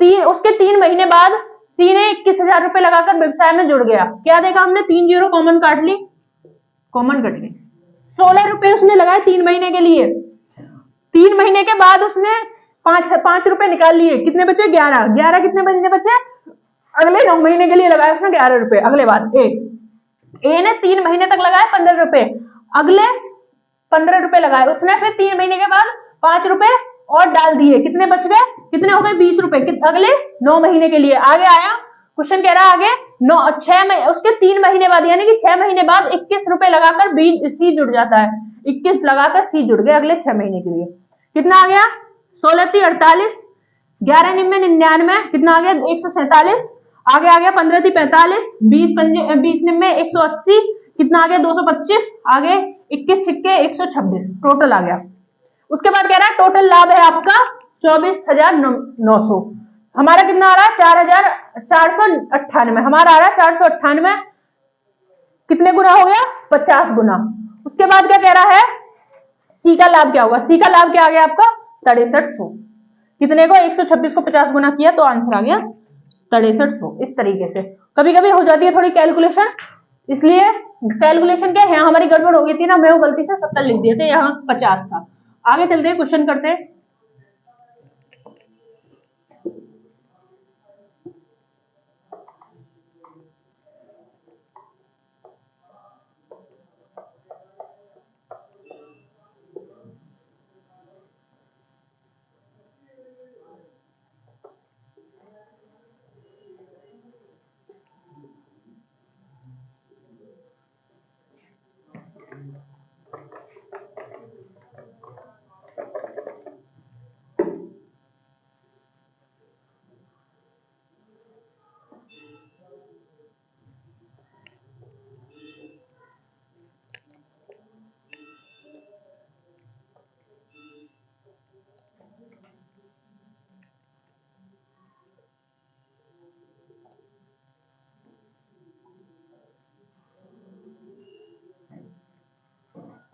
3 महीने बाद सी ने 21,000 रुपए लगाकर व्यवसाय में जुड़ गया। क्या देखा हमने? 3 जीरो कॉमन काट ली, कॉमन कट ली। 16 रुपए उसने लगाए 3 महीने के लिए। 3 महीने के बाद उसने 5 रुपए निकाल लिए, कितने बचे? 11। 11 कितने महीने बचे? अगले 9 महीने के लिए लगाए उसने 11 रुपए। अगले बार ए ने 3 महीने तक लगाए 15 रुपए, अगले 15 रुपए लगाए उसने, फिर 3 महीने के बाद 5 रुपए और डाल दिए, कितने बच गए? कितने हो गए? 20 रुपए अगले 9 महीने के लिए। आगे आया क्वेश्चन, कह रहा है आगे 6 उसके 3 महीने बाद, यानी कि 6 महीने बाद 21 रुपए लगाकर बी सी जुड़ जाता है। 21 लगाकर सी जुड़ गए अगले 6 महीने के लिए। कितना आ गया? 16 × 48, 11 निम्न 99, कितना आ गया 147, आगे आ गया 15 थी 45, 20 निम्न 180, कितना आ गया 225, आगे 21 छिक्के 126 टोटल आ गया। उसके बाद कह रहा है टोटल लाभ है आपका 24,900, हमारा कितना आ रहा है 4,498, हमारा आ रहा है 498, कितने गुना हो गया 50 गुना। उसके बाद क्या कह रहा है सी का लाभ क्या होगा, सी का लाभ क्या आ गया आपका 6300, कितने को 126 को 50 गुना किया तो आंसर आ गया 6300। इस तरीके से कभी कभी हो जाती है थोड़ी कैलकुलेशन, इसलिए कैलकुलेशन क्या है हमारी गड़बड़ हो गई थी ना, मैं वो गलती से 70 लिख दिए थे, यहाँ 50 था। आगे चलते हैं क्वेश्चन करते हैं।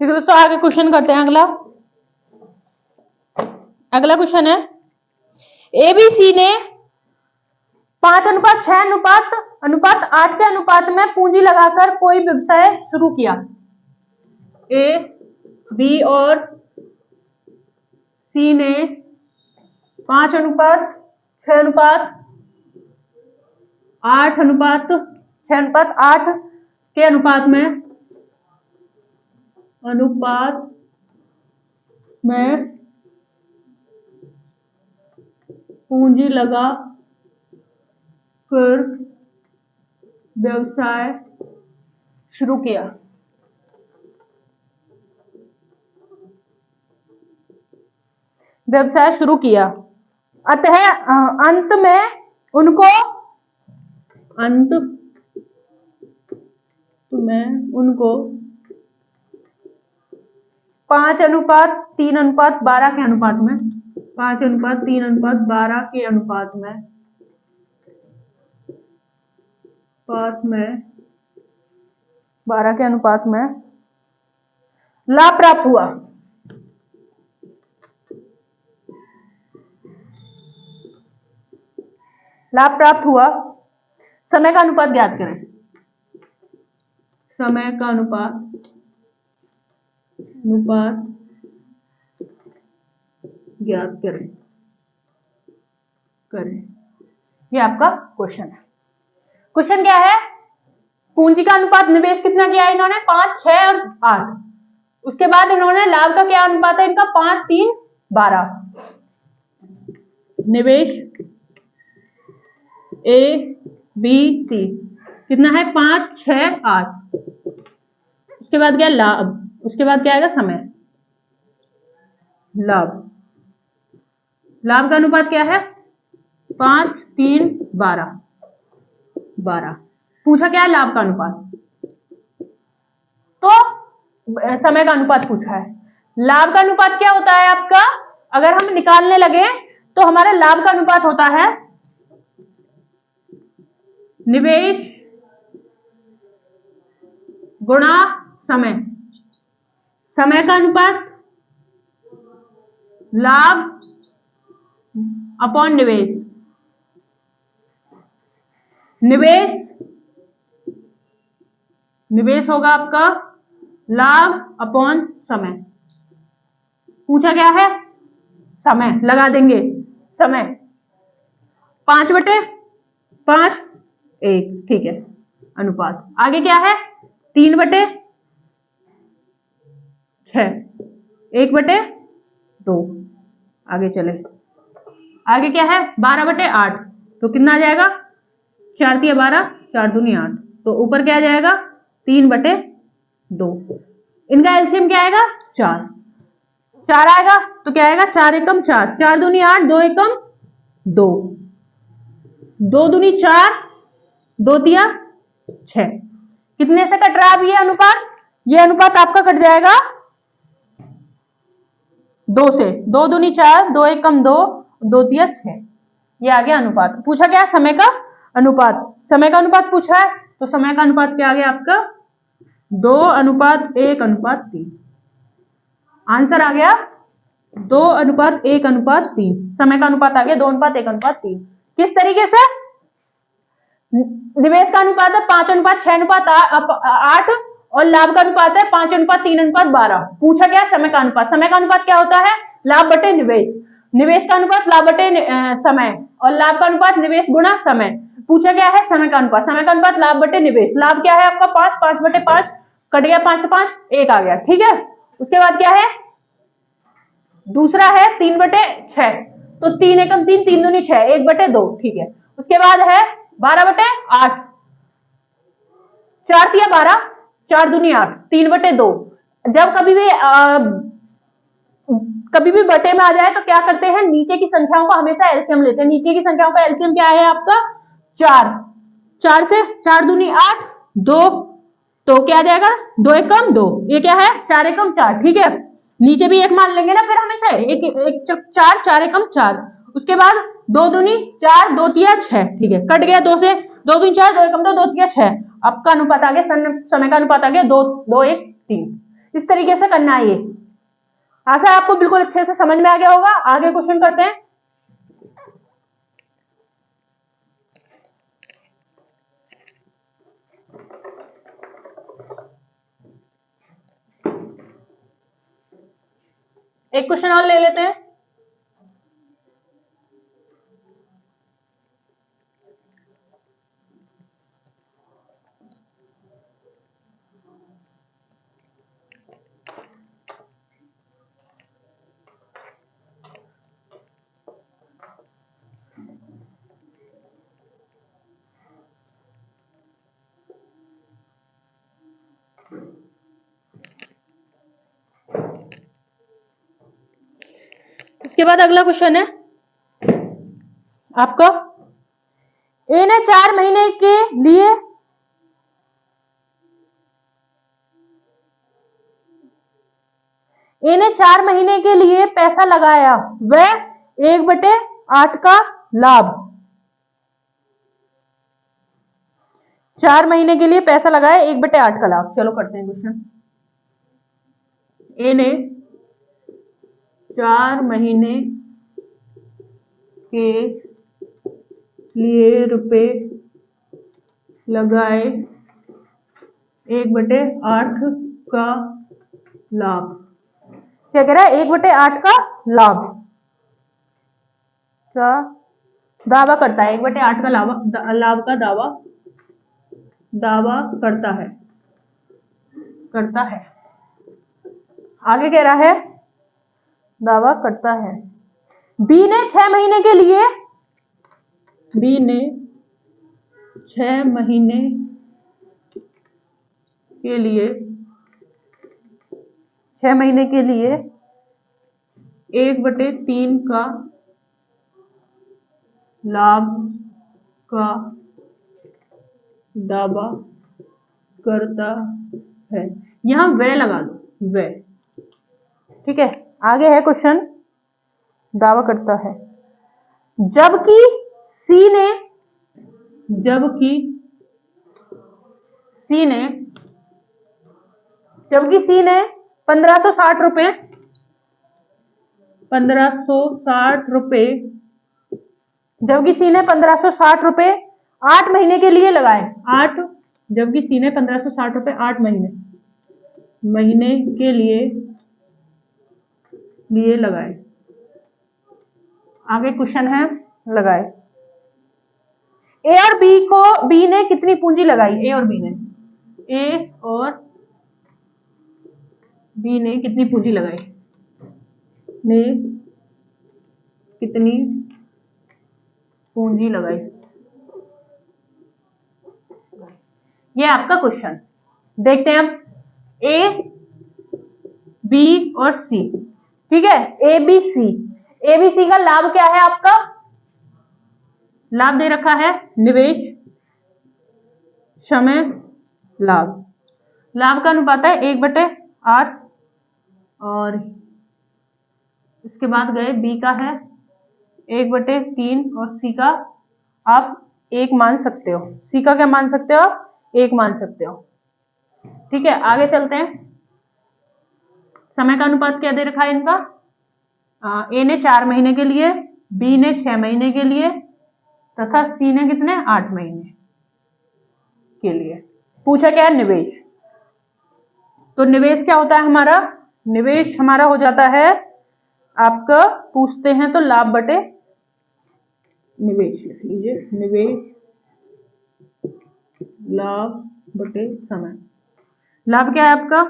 ठीक है दोस्तों, आगे क्वेश्चन करते हैं। अगला क्वेश्चन है एबीसी ने 5:6:8 के अनुपात में पूंजी लगाकर कोई व्यवसाय शुरू किया। ए, बी और सी ने 5:6:8 के अनुपात में पूंजी लगा कर व्यवसाय शुरू किया। अतः अंत में उनको 5:3:12 के अनुपात में 5:3:12 के अनुपात में लाभ प्राप्त हुआ। समय का अनुपात ज्ञात करें। समय का अनुपात ज्ञात करें। ये आपका क्वेश्चन है। क्वेश्चन क्या है, पूंजी का अनुपात निवेश कितना किया है इन्होंने 5, 6 और 8। उसके बाद इन्होंने लाभ का क्या अनुपात है इनका 5, 3, 12। निवेश ए बी सी कितना है 5, 6, 8। उसके बाद क्या लाभ, उसके बाद क्या आएगा समय। लाभ का अनुपात क्या है 5, 3, 12। पूछा क्या है लाभ का अनुपात, तो समय का अनुपात पूछा है। लाभ का अनुपात क्या होता है आपका, अगर हम निकालने लगे तो हमारा लाभ का अनुपात होता है निवेश गुणा समय। समय का अनुपात लाभ अपॉन निवेश। निवेश होगा आपका लाभ अपॉन समय। पूछा क्या है समय, लगा देंगे समय 5/5 1, ठीक है अनुपात। आगे क्या है 3/6 1/2। आगे चले, आगे क्या है 12/8, तो कितना आ जाएगा 4 × 12 4 दूनी 8, तो ऊपर क्या आ जाएगा 3/2। इनका एलसीएम क्या आएगा 4 आएगा, तो क्या आएगा 4 एकम 4, 4 दूनी 8, 2 एकम 2, 2 दूनी 4, 2 तिया 6। कितने से कट रहा है अब ये अनुपात? ये अनुपात आपका कट जाएगा 2 से। 2 दूनी 4, 2 एक कम 2, 2 तिया 6। ये आ गया अनुपात। पूछा क्या? समय का अनुपात। समय का अनुपात पूछा है, तो समय का अनुपात क्या आ गया आपका? 2:1:3। आंसर आ गया 2:1:3। समय का अनुपात आ गया 2:1:3। किस तरीके से? निवेश का अनुपात है 5:6:8 और लाभ का अनुपात है 5:3:12। पूछा क्या? समय का अनुपात। समय का अनुपात क्या होता है? लाभ बटे निवेश। निवेश का अनुपात लाभ बटे समय और लाभ का अनुपात निवेश गुणा समय। पूछा क्या है? समय का अनुपात। समय का अनुपात लाभ बटे निवेश। लाभ क्या है आपका? 5/5 कट गया 5 से 5 1 आ गया। ठीक है, उसके बाद क्या है? दूसरा है 3/6, तो 3 एकम 3, 3 दूनी 6, 1/2। ठीक है, उसके बाद है 12/8, 4 तिया 12, 4 दूनी 8, 3/2। जब कभी भी बटे में आ जाए तो क्या करते हैं? नीचे की संख्याओं का हमेशा एलसीएम लेते हैं। नीचे की संख्याओं का एलसीएम क्या है आपका? 4। 4 से 4 दूनी 8, 2, तो क्या आ जाएगा? 2 एकम 2, ये क्या है? 4 एकम 4। ठीक है, नीचे भी एक मान लेंगे ना फिर हमेशा, एक 4, 4 एकम 4। उसके बाद 2 दूनी 4, 2 तिया 6। ठीक है, कट गया 2 से, 2 दूनी 4, 2 एकम 2, 2 तिया 6। आपका अनुपात आ गया, समय का अनुपात आ गया 2:1:3। इस तरीके से करना है ये। आशा है आपको बिल्कुल अच्छे से समझ में आ गया होगा। आगे क्वेश्चन करते हैं। एक क्वेश्चन और ले लेते हैं। इसके बाद अगला क्वेश्चन है आपका, ए ने 4 महीने के लिए ए ने 4 महीने के लिए पैसा लगाया, वह 1/8 का लाभ। 4 महीने के लिए पैसा लगाया, 1/8 का लाभ। चलो करते हैं क्वेश्चन। ए ने 4 महीने के लिए रुपए लगाए, 1/8 का लाभ। क्या कह रहा है? 1/8 का लाभ का दावा करता है। 1/8 का लाभ का दावा करता है। आगे कह रहा है दावा करता है। बी ने 6 महीने के लिए 6 महीने के लिए 1/3 का लाभ का दावा करता है। यहां वह लगा दो, वह। ठीक है, आगे है क्वेश्चन, दावा करता है। जबकि सी ने 1560 रुपए 8 महीने के लिए लगाए। जबकि सी ने 1560 रुपए 8 महीने के लिए लगाए। आगे क्वेश्चन है लगाए। ए और बी ने कितनी पूंजी लगाई? ए और बी ने कितनी पूंजी लगाई? ये आपका क्वेश्चन। देखते हैं हम, ए बी और सी। ठीक है, ए बी सी का लाभ क्या है आपका? लाभ दे रखा है निवेश समय लाभ। लाभ का अनुपात है 1/8 और इसके बाद गए बी का है 1/3 और सी का आप 1 मान सकते हो। सी का क्या मान सकते हो? 1 मान सकते हो। ठीक है, आगे चलते हैं। समय का अनुपात क्या दे रखा है इनका? ए ने 4 महीने के लिए, बी ने 6 महीने के लिए तथा सी ने कितने? 8 महीने के लिए। पूछा क्या है? निवेश। तो निवेश क्या होता है हमारा? निवेश हमारा हो जाता है आपका, पूछते हैं तो लाभ बटे निवेश लिख लीजिए। निवेश लाभ बटे समय। लाभ क्या है आपका?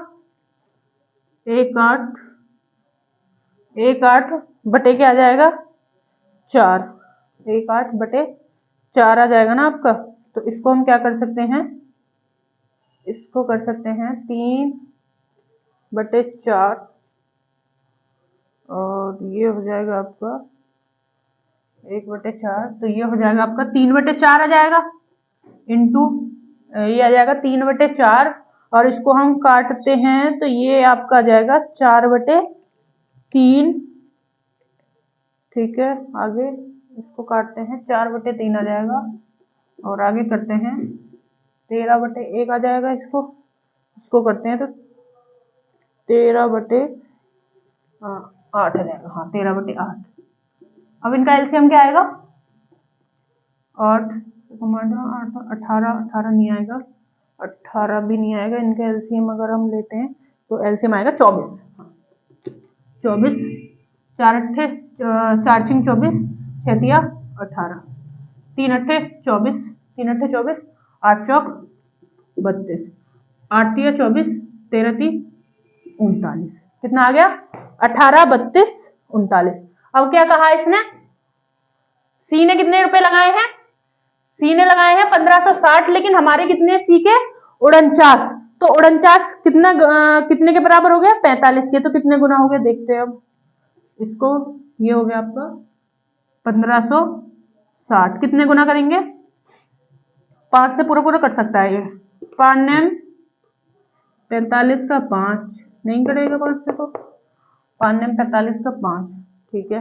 1/8 बटे क्या आ जाएगा? 4। 1/8 बटे 4 आ जाएगा ना आपका। तो इसको हम क्या कर सकते हैं? इसको कर सकते हैं 3/4 और ये हो जाएगा आपका 1/4। तो ये हो जाएगा आपका 3/4 आ जाएगा इंटू ये आ जाएगा 3/4 और इसको हम काटते हैं तो ये आपका आ जाएगा 4/3। ठीक है, आगे इसको काटते हैं 4/3 आ जाएगा और आगे करते हैं 13/1 आ जाएगा। इसको करते हैं तो 13/8 आ जाएगा। हाँ, 13/8। अब इनका एलसीएम क्या आएगा? 8 18 नहीं आएगा, 18 भी नहीं आएगा। इनका एलसीएम अगर हम लेते हैं तो एलसीएम आएगा 24। 24 4 अट्ठे 4 छिंग 24 6 तिया 18 3 अट्ठे 24 3 अट्ठे 24 8 चौक 32 8 तिया 24 13 ती 39। कितना आ गया? 18 32 39। अब क्या कहा इसने? सी ने कितने रुपए लगाए हैं? सी ने लगाए हैं 1560, लेकिन हमारे कितने सी के? 49। तो 49 कितने के बराबर हो गया? 45 के। तो कितने गुना हो गया देखते हैं अब इसको। ये हो गया आपका 1560। कितने गुना करेंगे? 5 से पूरा पूरा कट सकता है ये। 5 नेम 45 का 5 नहीं करेगा 5 से, तो 5 नेम 45 का 5। ठीक है,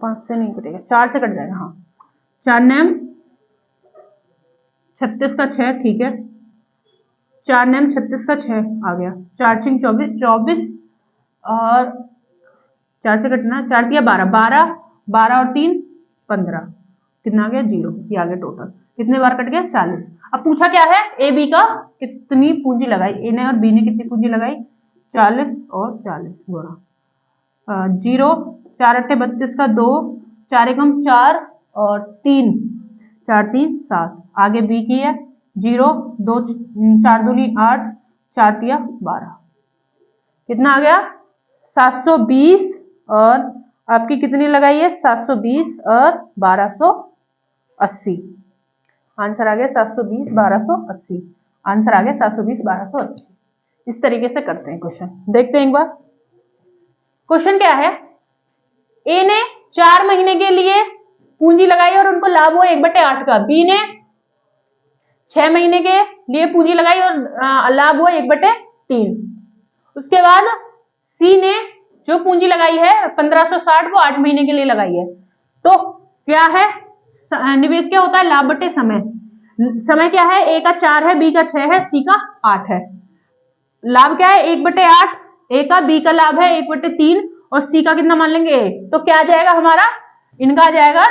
5 से नहीं कटेगा, 4 से कट जाएगा। हाँ, 4 नेम 36 का 6। ठीक है, 4 नेम 36 का 6 आ गया। 4 छिंग 24 24 और 4 से कटना 4 तिया 12 12 12 और 3 15। कितना आ गया? 0। ये आ गया टोटल। कितने बार कट गया? 40। अब पूछा क्या है? ए बी का कितनी पूंजी लगाई? ए ने और बी ने कितनी पूंजी लगाई? 40 और 40 गुणा 0 4 अट्ठे 32 का 2 4 एकम 4 और 3 4 3 7। आगे बी की है 0 2 4 दूनी 8 4 तिया 12। कितना आ गया? 720 और आपकी कितनी लगाई है? 720 और 1280। आंसर आ गया 720 1280। आंसर आ गया 720 1280। इस तरीके से करते हैं क्वेश्चन। देखते हैं एक बार क्वेश्चन क्या है। ए ने 4 महीने के लिए पूंजी लगाई और उनको लाभ हुआ 1/8 का। बी ने 6 महीने के लिए पूंजी लगाई और लाभ हुआ 1/3। उसके बाद सी ने जो पूंजी लगाई है 1560 वो 8 महीने के लिए लगाई है। तो क्या है? निवेश क्या होता है? लाभ बटे समय। समय क्या है? ए का 4 है, बी का 6 है, सी का 8 है। लाभ क्या है? 1/8 ए का, बी का लाभ है 1/3 और सी का कितना मान लेंगे? ए। तो क्या आ जाएगा हमारा? इनका आ जाएगा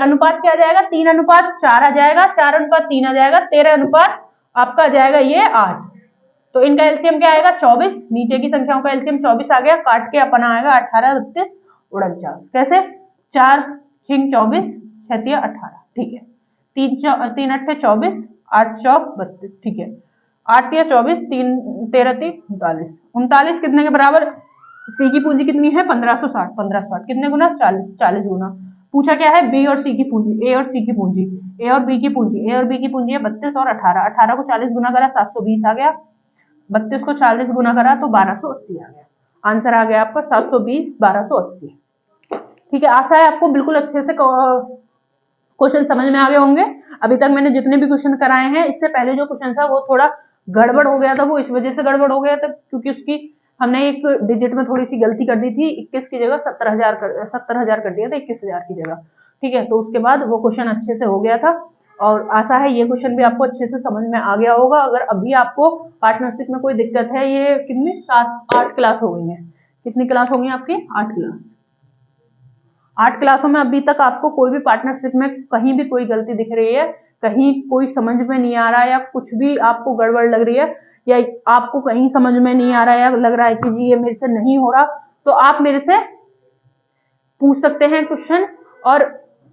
अनुपात क्या आ जाएगा? 3/4 आ जाएगा, 4/3 आ जाएगा, 13 आपका आ जाएगा ये 8। तो इनका एलसीएम क्या आएगा? 24। नीचे की संख्याओं का एलसीएम 24 आ गया। काट के अपना आएगा 18 32 49। कैसे? 4 छिंग 24 6 तिया 18। ठीक है, 3 अट्ठे 24 8 चौक 32। ठीक है, 8 तिया 24 3 13 ती 39। 39 कितने के बराबर? सी की पूंजी कितनी है? 1560। 1560 कितने गुना? 40 गुना। पूछा क्या है? बी और सी की पूंजी। ए और सी की पूंजी, ए और बी की पूंजी। ए और बी की पूंजी है 32 और 18। 18 को 40 गुना करा 720 आ गया। 32 को 40 गुना करा तो 1280 आ गया। आंसर आ गया आपका 720 1280। ठीक है, आशा है आपको बिल्कुल अच्छे से क्वेश्चन समझ में आ गए होंगे। अभी तक मैंने जितने भी क्वेश्चन कराए हैं, इससे पहले जो क्वेश्चन था वो थोड़ा गड़बड़ हो गया था, वो इस वजह से गड़बड़ हो गया था क्योंकि उसकी हमने एक डिजिट में थोड़ी सी गलती कर दी थी, 21 की जगह 70,000 कर दिया था 21,000 की जगह। ठीक है, तो उसके बाद वो क्वेश्चन अच्छे से हो गया था और आशा है ये क्वेश्चन भी आपको अच्छे से समझ में आ गया होगा। अगर अभी आपको पार्टनरशिप में कोई दिक्कत है, ये कितनी 8 क्लास हो गई है, कितनी क्लास हो गई आपकी 8 क्लास, 8 क्लासों में अभी तक आपको कोई भी पार्टनरशिप में कहीं भी कोई गलती दिख रही है, कहीं कोई समझ में नहीं आ रहा है या कुछ भी आपको गड़बड़ लग रही है या आपको कहीं समझ में नहीं आ रहा है या लग रहा है कि जी ये मेरे से नहीं हो रहा, तो आप मेरे से पूछ सकते हैं क्वेश्चन और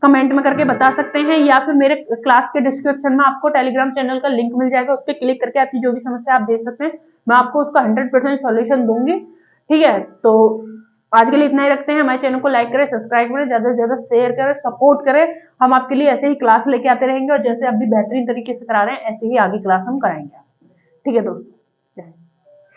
कमेंट में करके बता सकते हैं, या फिर मेरे क्लास के डिस्क्रिप्शन में आपको टेलीग्राम चैनल का लिंक मिल जाएगा, उस पर क्लिक करके आपकी जो भी समस्या आप दे सकते हैं, मैं आपको उसका 100% सॉल्यूशन दूंगी। ठीक है, तो आज के लिए इतना ही रखते हैं। हमारे चैनल को लाइक करें, सब्सक्राइब करें, ज्यादा से ज्यादा शेयर करें, सपोर्ट करें। हम आपके लिए ऐसे ही क्लास लेके आते रहेंगे और जैसे आप भी बेहतरीन तरीके से करा रहे हैं ऐसे ही आगे क्लास हम कराएंगे। ठीक है दोस्तों।